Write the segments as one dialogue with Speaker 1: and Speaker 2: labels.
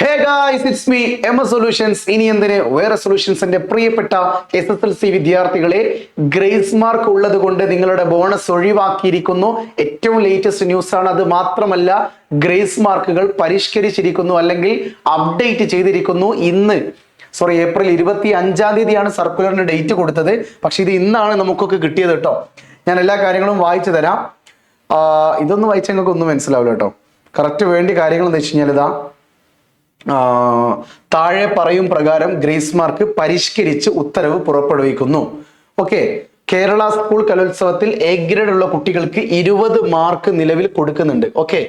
Speaker 1: Hey guys, it's me MS solutions. ഇനി എന്തിന് വേറെ സൊല്യൂഷൻസിന്റെ പ്രിയപ്പെട്ട SSLC വിദ്യാർത്ഥികളെ, ഗ്രേസ് മാർക്ക് ഉള്ളത് കൊണ്ട് നിങ്ങളുടെ ബോണസ് ഒഴിവാക്കിയിരിക്കുന്നു. ഏറ്റവും ലേറ്റസ്റ്റ് ന്യൂസ് ആണ്. അത് മാത്രമല്ല, ഗ്രേസ് മാർക്കുകൾ പരിഷ്കരിച്ചിരിക്കുന്നു, അല്ലെങ്കിൽ അപ്ഡേറ്റ് ചെയ്തിരിക്കുന്നു. ഏപ്രിൽ 25-ാം തീയതിയാണ് സർക്കുലറിന്റെ ഡേറ്റ് കൊടുത്തത്. പക്ഷെ ഇത് ഇന്നാണ് നമുക്കൊക്കെ കിട്ടിയത് കേട്ടോ. ഞാൻ എല്ലാ കാര്യങ്ങളും വായിച്ചു തരാം. ഇതൊന്നും വായിച്ചാൽ നിങ്ങൾക്ക് ഒന്നും മനസ്സിലാവില്ല കേട്ടോ. കറക്റ്റ് വേണ്ടി കാര്യങ്ങൾ എന്ന് വെച്ച് കഴിഞ്ഞാൽ ഇതാ, താഴെ പറയും പ്രകാരം ഗ്രേസ് മാർക്ക് പരിഷ്കരിച്ച് ഉത്തരവ് പുറപ്പെടുവിക്കുന്നു. ഓക്കെ, കേരള സ്കൂൾ കലോത്സവത്തിൽ എ ഗ്രേഡ് ഉള്ള കുട്ടികൾക്ക് 20 മാർക്ക് നിലവിൽ കൊടുക്കുന്നുണ്ട്. ഓക്കെ,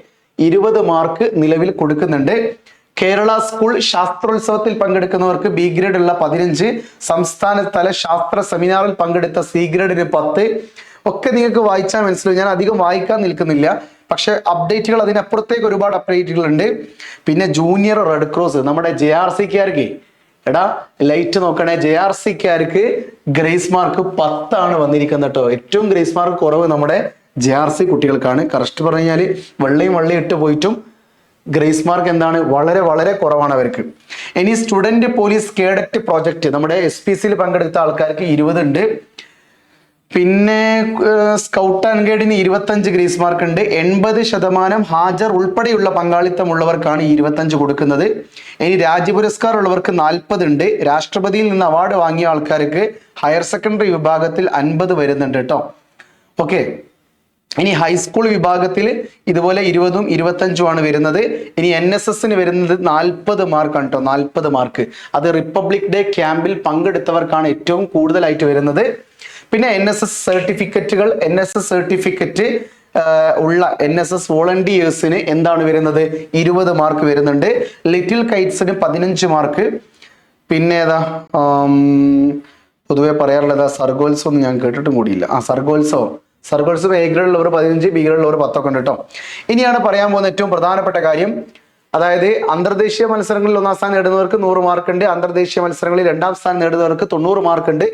Speaker 1: 20 മാർക്ക് നിലവിൽ കൊടുക്കുന്നുണ്ട്. കേരള സ്കൂൾ ശാസ്ത്രോത്സവത്തിൽ പങ്കെടുക്കുന്നവർക്ക് ബി ഗ്രേഡ് ഉള്ള 15, സംസ്ഥാന തല ശാസ്ത്ര സെമിനാറിൽ പങ്കെടുത്ത സി ഗ്രേഡിന് 10 ഒക്കെ നിങ്ങൾക്ക് വായിച്ചാൽ മനസ്സിലാവും. ഞാൻ അധികം വായിക്കാൻ നിൽക്കുന്നില്ല. പക്ഷെ അപ്ഡേറ്റുകൾ അതിനപ്പുറത്തേക്ക് ഒരുപാട് അപ്ഡേറ്റുകൾ ഉണ്ട്. പിന്നെ ജൂനിയർ റെഡ് ക്രോസ്, നമ്മുടെ JRCക്കാർക്ക്, ലൈറ്റ് നോക്കണേ, JRCക്കാർക്ക് ഗ്രേസ് മാർക്ക് 10 ആണ് വന്നിരിക്കുന്നത് കേട്ടോ. ഏറ്റവും ഗ്രേസ് മാർക്ക് കുറവ് നമ്മുടെ JRC കുട്ടികൾക്കാണ്. കറക്റ്റ് പറഞ്ഞാൽ വെള്ളയും ഇട്ട് പോയിട്ടും ഗ്രേസ് മാർക്ക് എന്താണ്, വളരെ വളരെ കുറവാണ് അവർക്ക്. ഇനി സ്റ്റുഡന്റ് പോലീസ് കേഡറ്റ് പ്രോജക്റ്റ്, നമ്മുടെ SPCയിൽ പങ്കെടുത്ത ആൾക്കാർക്ക് 20 ഉണ്ട്. പിന്നെ സ്കൗട്ട് ആൻഡ് ഗൈഡിന് 25 ഗ്രേസ് മാർക്ക് ഉണ്ട്. 80% ഹാജർ ഉൾപ്പെടെയുള്ള പങ്കാളിത്തമുള്ളവർക്കാണ് 25 കൊടുക്കുന്നത്. ഇനി രാജ്യപുരസ്കാർ ഉള്ളവർക്ക് 40 ഉണ്ട്. രാഷ്ട്രപതിയിൽ നിന്ന് അവാർഡ് വാങ്ങിയ ആൾക്കാർക്ക് ഹയർ സെക്കൻഡറി വിഭാഗത്തിൽ 50 വരുന്നുണ്ട് കേട്ടോ. ഓക്കെ, ഇനി ഹൈസ്കൂൾ വിഭാഗത്തിൽ ഇതുപോലെ 20ഉം 25ഉം ആണ് വരുന്നത്. ഇനി NSSന് വരുന്നത് 40 മാർക്കാണ് കേട്ടോ. 40 മാർക്ക് അത് റിപ്പബ്ലിക് ഡേ ക്യാമ്പിൽ പങ്കെടുത്തവർക്കാണ് ഏറ്റവും കൂടുതലായിട്ട് വരുന്നത്. പിന്നെ NSS സർട്ടിഫിക്കറ്റുകൾ, NSS സർട്ടിഫിക്കറ്റ് ഉള്ള NSS വോളണ്ടിയേഴ്സിന് എന്താണ് വരുന്നത്, 20 മാർക്ക് വരുന്നുണ്ട്. ലിറ്റിൽ കൈറ്റ്സിന് 15 മാർക്ക്. പിന്നെ ഏതാ പൊതുവെ പറയാറുള്ളത്, സർഗോത്സവം ഒന്നും ഞാൻ കേട്ടിട്ടും കൂടിയില്ല. സർഗോത്സവം എ ഗ്രേഡ് ഉള്ളവർ 15, ബി ഗ്രേഡ് ഉള്ളവർ 10 ഒക്കെ ഉണ്ട് കേട്ടോ. ഇനിയാണ് പറയാൻ പോകുന്ന ഏറ്റവും പ്രധാനപ്പെട്ട കാര്യം. അതായത് അന്തർദേശീയ മത്സരങ്ങളിൽ 1ാം സ്ഥാനം നേടുന്നവർക്ക് 100 മാർക്ക് ഉണ്ട്. അന്തർദേശീയ മത്സരങ്ങളിൽ 2ാം സ്ഥാനം നേടുന്നവർക്ക് 90 മാർക്ക് ഉണ്ട്.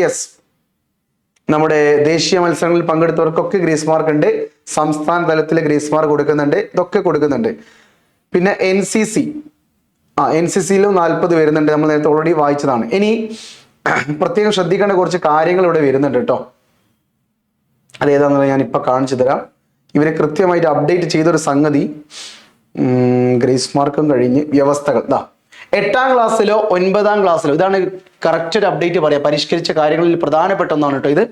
Speaker 1: യെസ്, നമ്മുടെ ദേശീയ മത്സരങ്ങളിൽ പങ്കെടുത്തവർക്കൊക്കെ ഗ്രേസ് മാർക്ക് ഉണ്ട്. സംസ്ഥാന തലത്തിലെ ഗ്രേസ് മാർക്ക് കൊടുക്കുന്നുണ്ട്. ഇതൊക്കെ കൊടുക്കുന്നുണ്ട്. പിന്നെ NCCയിലും 40 വരുന്നുണ്ട്. നമ്മൾ നേരത്തെ ഓൾറെഡി വായിച്ചതാണ്. ഇനി പ്രത്യേകം ശ്രദ്ധിക്കേണ്ട കുറച്ച് കാര്യങ്ങൾ ഇവിടെ വരുന്നുണ്ട് കേട്ടോ. അതേതാണെന്ന് ഞാൻ ഇപ്പൊ കാണിച്ചു തരാം. ഇവരെ കൃത്യമായിട്ട് അപ്ഡേറ്റ് ചെയ്തൊരു സംഗതി. ഗ്രേസ് മാർക്കും കഴിഞ്ഞ് വ്യവസ്ഥകൾ 8ാം ക്ലാസ്സിലോ 9ാം ക്ലാസ്സിലോ, ഇതാണ് കറക്റ്റ് ഒരു അപ്ഡേറ്റ് പറയാം. പരിഷ്കരിച്ച കാര്യങ്ങളിൽ പ്രധാനപ്പെട്ട ഒന്നാണ് കേട്ടോ ഇത്.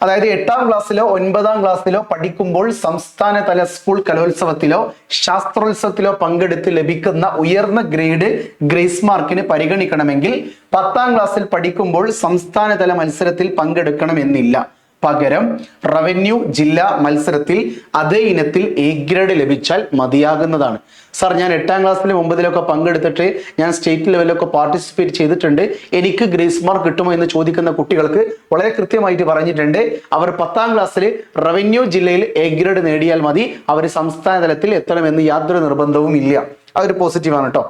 Speaker 1: അതായത് 8ാം ക്ലാസ്സിലോ 9ാം ക്ലാസ്സിലോ പഠിക്കുമ്പോൾ സംസ്ഥാന തല സ്കൂൾ കലോത്സവത്തിലോ ശാസ്ത്രോത്സവത്തിലോ പങ്കെടുത്ത് ലഭിക്കുന്ന ഉയർന്ന ഗ്രേഡ് ഗ്രേസ് മാർക്കിന് പരിഗണിക്കണമെങ്കിൽ 10ാം ക്ലാസ്സിൽ പഠിക്കുമ്പോൾ സംസ്ഥാന തല മത്സരത്തിൽ പങ്കെടുക്കണമെന്നില്ല. പകരം റവന്യൂ ജില്ലാ മത്സരത്തിൽ അതേ ഇനത്തിൽ എ ഗ്രേഡ് ലഭിച്ചാൽ മതിയാകുന്നതാണ്. സാർ, ഞാൻ 8ാം ക്ലാസ്സിലും 9ിലൊക്കെ പങ്കെടുത്തിട്ട് ഞാൻ സ്റ്റേറ്റ് ലെവലിലൊക്കെ പാർട്ടിസിപ്പേറ്റ് ചെയ്തിട്ടുണ്ട്, എനിക്ക് ഗ്രേസ് മാർക്ക് കിട്ടുമോ എന്ന് ചോദിക്കുന്ന കുട്ടികൾക്ക് വളരെ കൃത്യമായിട്ട് പറഞ്ഞിട്ടുണ്ട്. അവർ 10ാം ക്ലാസ്സിൽ റവന്യൂ ജില്ലയിൽ എ ഗ്രേഡ് നേടിയാൽ മതി, അവർ സംസ്ഥാന തലത്തിൽ എത്തണമെന്ന് യാതൊരു നിർബന്ധവും ഇല്ല. അതൊരു പോസിറ്റീവാണ് കേട്ടോ.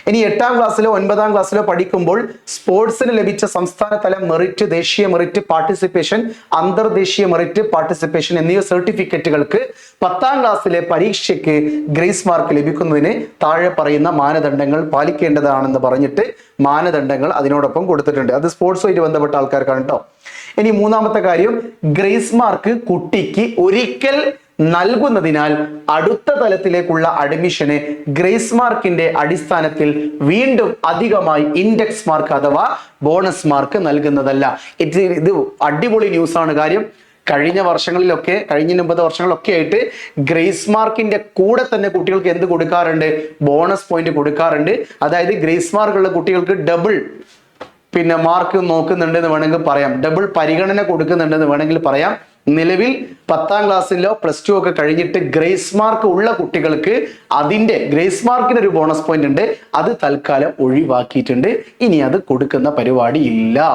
Speaker 1: ഇനി 8ാം ക്ലാസ്സിലോ 9ാം ക്ലാസ്സിലോ പഠിക്കുമ്പോൾ സ്പോർട്സിന് ലഭിച്ച സംസ്ഥാന തല മെറിറ്റ്, ദേശീയ മെറിറ്റ് പാർട്ടിസിപ്പേഷൻ, അന്തർദേശീയ മെറിറ്റ് പാർട്ടിസിപ്പേഷൻ എന്നീ സർട്ടിഫിക്കറ്റുകൾക്ക് 10ാം ക്ലാസ്സിലെ പരീക്ഷയ്ക്ക് ഗ്രേസ് മാർക്ക് ലഭിക്കുന്നതിന് താഴെ പറയുന്ന മാനദണ്ഡങ്ങൾ പാലിക്കേണ്ടതാണെന്ന് പറഞ്ഞിട്ട് മാനദണ്ഡങ്ങൾ അതിനോടൊപ്പം കൊടുത്തിട്ടുണ്ട്. അത് സ്പോർട്സുമായിട്ട് ബന്ധപ്പെട്ട ആൾക്കാർക്കാണ് കേട്ടോ. ഇനി 3ാമത്തെ കാര്യം, ഗ്രേസ് മാർക്ക് കുട്ടിക്ക് ഒരിക്കൽ നൽകുന്നതിനാൽ അടുത്ത തലത്തിലേക്കുള്ള അഡ്മിഷന് ഗ്രേസ് മാർക്കിന്റെ അടിസ്ഥാനത്തിൽ വീണ്ടും അധികമായി ഇൻഡെക്സ് മാർക്ക് അഥവാ ബോണസ് മാർക്ക് നൽകുന്നതല്ല. ഇത് അടിപൊളി ന്യൂസ് ആണ്. കാര്യം കഴിഞ്ഞ 9 വർഷങ്ങളിലൊക്കെ ആയിട്ട് ഗ്രേസ് മാർക്കിന്റെ കൂടെ തന്നെ കുട്ടികൾക്ക് എന്ത് കൊടുക്കാറുണ്ട്, ബോണസ് പോയിന്റ് കൊടുക്കാറുണ്ട്. അതായത് ഗ്രേസ് മാർക്കുള്ള കുട്ടികൾക്ക് ഡബിൾ മാർക്ക് നോക്കുന്നുണ്ടെന്ന് വേണമെങ്കിൽ പറയാം, ഡബിൾ പരിഗണന കൊടുക്കുന്നുണ്ടെന്ന് വേണമെങ്കിൽ പറയാം. നിലവിൽ 10ാം ക്ലാസ്സിലോ +2 ഒക്കെ കഴിഞ്ഞിട്ട് ഗ്രേസ് മാർക്ക് ഉള്ള കുട്ടികൾക്ക് അതിന്റെ ഗ്രേസ് മാർക്കിന് ഒരു ബോണസ് പോയിന്റ് ഉണ്ട്. അത് തൽക്കാലം ഒഴിവാക്കിയിട്ടുണ്ട്. ഇനി അത് കൊടുക്കുന്ന പരിപാടി ഇല്ല.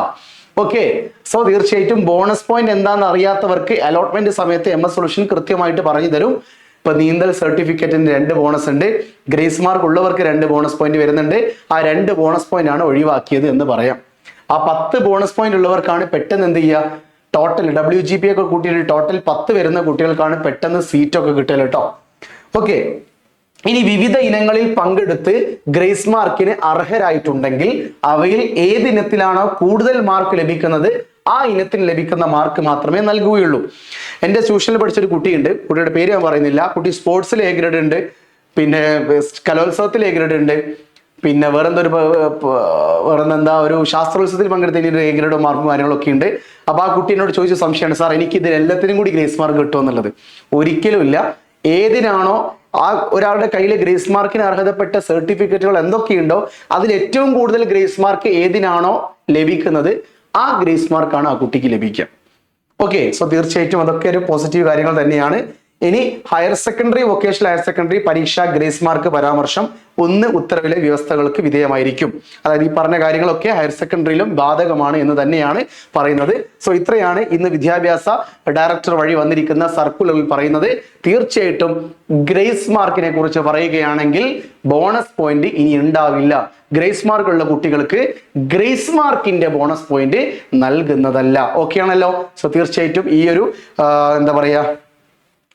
Speaker 1: ഓക്കെ, സോ തീർച്ചയായിട്ടും ബോണസ് പോയിന്റ് എന്താണെന്ന് അറിയാത്തവർക്ക് അലോട്ട്മെന്റ് സമയത്ത് MS സൊല്യൂഷൻ കൃത്യമായിട്ട് പറഞ്ഞു തരും. ഇപ്പൊ നീന്തൽ സർട്ടിഫിക്കറ്റിന് 2 ബോണസ് ഉണ്ട്. ഗ്രേസ് മാർക്ക് ഉള്ളവർക്ക് 2 ബോണസ് പോയിന്റ് വരുന്നുണ്ട്. ആ 2 ബോണസ് പോയിന്റ് ആണ് ഒഴിവാക്കിയത് എന്ന് പറയാം. ആ 10 ബോണസ് പോയിന്റ് ഉള്ളവർക്കാണ് പെട്ടെന്ന് എന്ത് ചെയ്യുക, ടോട്ടൽ WGP ഒക്കെ കൂട്ടിയിട്ട് ടോട്ടൽ 10 വരുന്ന കുട്ടികൾക്കാണ് പെട്ടെന്ന് സീറ്റൊക്കെ കിട്ടല് കേട്ടോ. ഓക്കെ, ഇനി വിവിധ ഇനങ്ങളിൽ പങ്കെടുത്ത് ഗ്രേസ് മാർക്കിന് അർഹരായിട്ടുണ്ടെങ്കിൽ അവയിൽ ഏത് ഇനത്തിലാണോ കൂടുതൽ മാർക്ക് ലഭിക്കുന്നത് ആ ഇനത്തിന് ലഭിക്കുന്ന മാർക്ക് മാത്രമേ നൽകുകയുള്ളൂ. എൻ്റെ ട്യൂഷനിൽ പഠിച്ചൊരു കുട്ടിയുണ്ട്, കുട്ടിയുടെ പേര് ഞാൻ പറയുന്നില്ല. കുട്ടി സ്പോർട്സിൽ എ ഗ്രേഡ് ഉണ്ട്, പിന്നെ കലോത്സവത്തിൽ എ ഗ്രേഡ് ഉണ്ട്, പിന്നെ വേറെന്താ ഒരു ശാസ്ത്രോത്സവത്തിൽ പങ്കെടുത്തതിന് എ ഗ്രേഡോ മാർക്കും കാര്യങ്ങളൊക്കെ ഉണ്ട്. അപ്പൊ ആ കുട്ടി എന്നോട് ചോദിച്ച സംശയമാണ്, സാർ എനിക്ക് ഇതിൽ എല്ലാത്തിനും കൂടി ഗ്രേസ് മാർക്ക് കിട്ടുമോ എന്നുള്ളത്. ഒരിക്കലും ഇല്ല. ഏതിനാണോ ആ ഒരാളുടെ കയ്യിൽ ഗ്രേസ് മാർക്കിന് അർഹതപ്പെട്ട സർട്ടിഫിക്കറ്റുകൾ എന്തൊക്കെയുണ്ടോ അതിൽ ഏറ്റവും കൂടുതൽ ഗ്രേസ് മാർക്ക് ഏതിനാണോ ലഭിക്കുന്നത് ആ ഗ്രേസ് മാർക്കാണ് ആ കുട്ടിക്ക് ലഭിക്കുക. ഓക്കെ, സോ തീർച്ചയായിട്ടും അതൊക്കെ ഒരു പോസിറ്റീവ് കാര്യങ്ങൾ തന്നെയാണ്. ഇനി higher secondary, vocational higher secondary പരീക്ഷ ഗ്രേസ് മാർക്ക് പരാമർശം 1 ഉത്തരവിലെ വ്യവസ്ഥകൾക്ക് വിധേയമായിരിക്കും. അതായത് ഈ പറഞ്ഞ കാര്യങ്ങളൊക്കെ ഹയർ സെക്കൻഡറിയിലും ബാധകമാണ് എന്ന് തന്നെയാണ് പറയുന്നത്. സോ ഇത്രയാണ് ഇന്ന് വിദ്യാഭ്യാസ ഡയറക്ടർ വഴി വന്നിരിക്കുന്ന സർക്കുലറിൽ പറയുന്നത്. തീർച്ചയായിട്ടും ഗ്രേസ് മാർക്കിനെ കുറിച്ച് പറയുകയാണെങ്കിൽ ബോണസ് പോയിന്റ് ഇനി ഉണ്ടാവില്ല. ഗ്രേസ് മാർക്ക് ഉള്ള കുട്ടികൾക്ക് ഗ്രേസ് മാർക്കിന്റെ ബോണസ് പോയിന്റ് നൽകുന്നതല്ല. ഓക്കെ ആണല്ലോ. സോ തീർച്ചയായിട്ടും ഈ ഒരു എന്താ പറയാ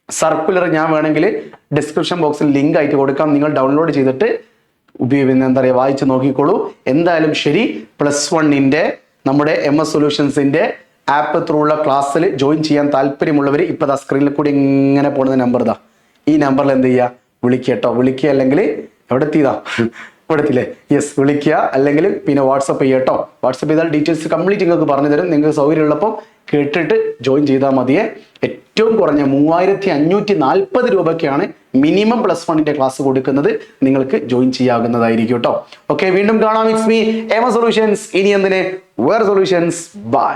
Speaker 1: സർക്കുലർ ഞാൻ വേണമെങ്കിൽ ഡിസ്ക്രിപ്ഷൻ ബോക്സിൽ ലിങ്ക് ആയിട്ട് കൊടുക്കാം. നിങ്ങൾ ഡൗൺലോഡ് ചെയ്തിട്ട് എന്താ പറയുക വായിച്ച് നോക്കിക്കോളൂ. എന്തായാലും ശരി, +1 നമ്മുടെ MS സൊല്യൂഷൻസിന്റെ ആപ്പ് ത്രൂ ഉള്ള ക്ലാസ്സിൽ ജോയിൻ ചെയ്യാൻ താല്പര്യമുള്ളവർ ഇപ്പൊ ദാ സ്ക്രീനിൽ കൂടി ഇങ്ങനെ പോകുന്ന നമ്പർ ഇതാ, ഈ നമ്പറിൽ എന്ത് ചെയ്യുക, വിളിക്കട്ടോ. വിളിക്കുക അല്ലെങ്കിൽ എവിടെ എത്തിയതാ, കൊടുത്തില്ലേ, യെസ്, വിളിക്കുക അല്ലെങ്കിൽ പിന്നെ വാട്സപ്പ് ചെയ്യട്ടോ. വാട്സപ്പ് ചെയ്താൽ ഡീറ്റെയിൽസ് കംപ്ലീറ്റ് നിങ്ങൾക്ക് പറഞ്ഞു തരും. നിങ്ങൾക്ക് സൗകര്യമുള്ളപ്പം കേട്ടിട്ട് ജോയിൻ ചെയ്താൽ മതിയെ. ഏറ്റവും കുറഞ്ഞ 3540 രൂപയ്ക്കാണ് മിനിമം +1 ക്ലാസ് കൊടുക്കുന്നത്. നിങ്ങൾക്ക് ജോയിൻ ചെയ്യാവുന്നതായിരിക്കും കേട്ടോ. ഓക്കെ, വീണ്ടും കാണാം. It's me MS solutions. ഇനി എന്തിന് വേറെ സൊല്യൂഷൻസ്. ബൈ.